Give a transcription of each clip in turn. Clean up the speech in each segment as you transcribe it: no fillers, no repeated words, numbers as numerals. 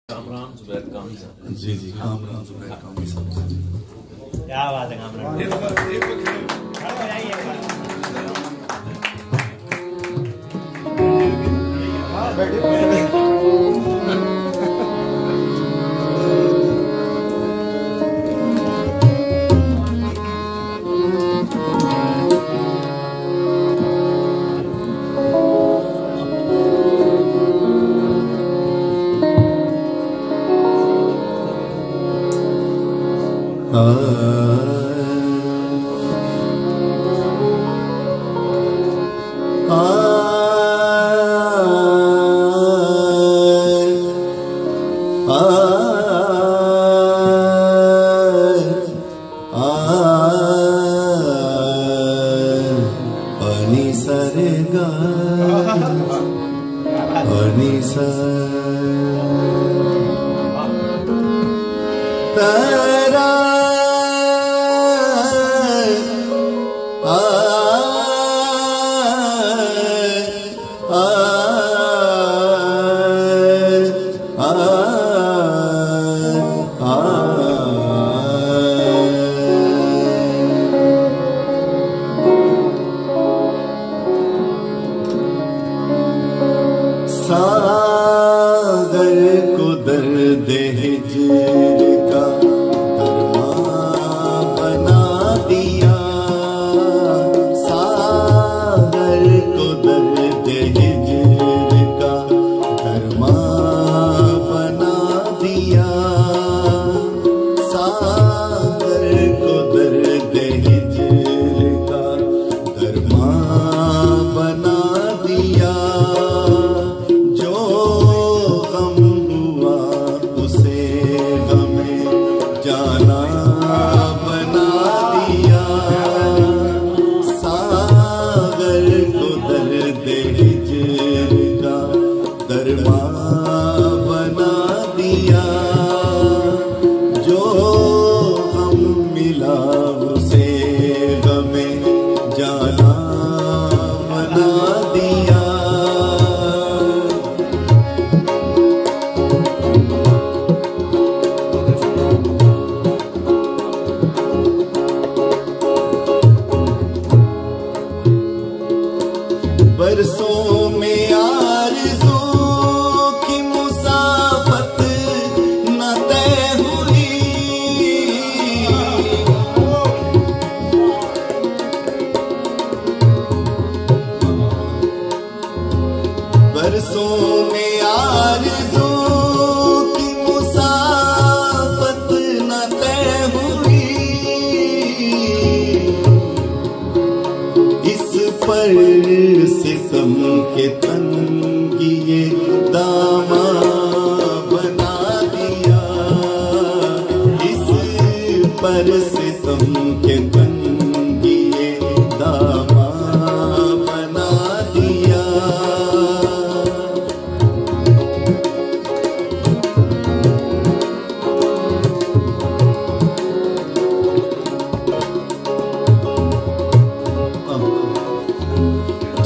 कामरान जुबैर कामी साहब। जी जी कामरान जुबैर कामी साहब। क्या बात है कामरान।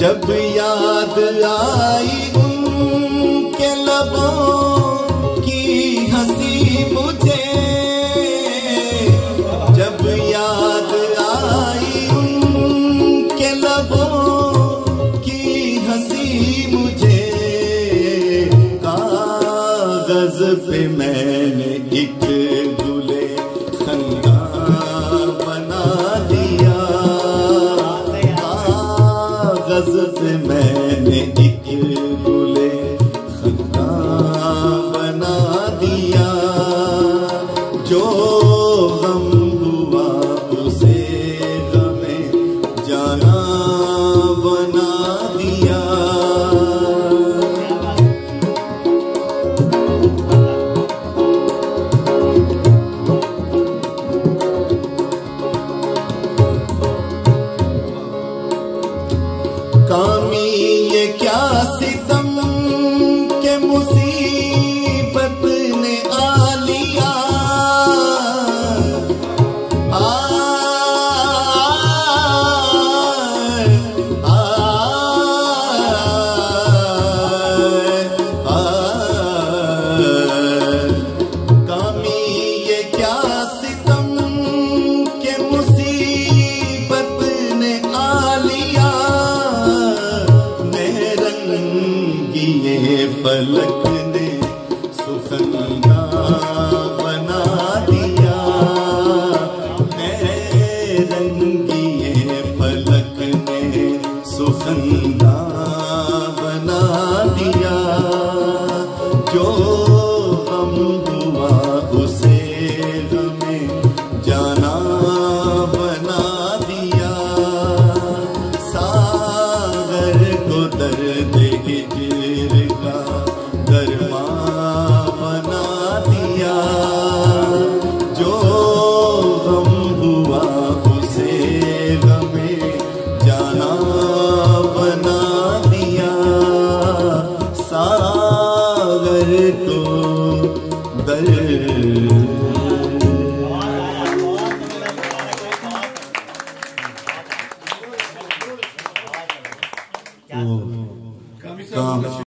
जब याद आई उनके लबों की हंसी मुझे, जब याद आई उनके लबों की हंसी मुझे, कागज पे मैंने एक गुले खंदा बना दिया, कागज पे मैंने एक गुले खंदा बना दिया, जो गम हुआ उसे गमे जाना बना दिया। कामी ये क्या सुखंदा बना दिया। मेरे रंगिए फलक ने सुखंदा बना दिया। जो गम हुआ उसे गमे जाना बना दिया। सागर को दर्द हिजर का दरमा बना दिया। जो गम हुआ उसे गमे जाना बना दिया। सागर को कामी साहब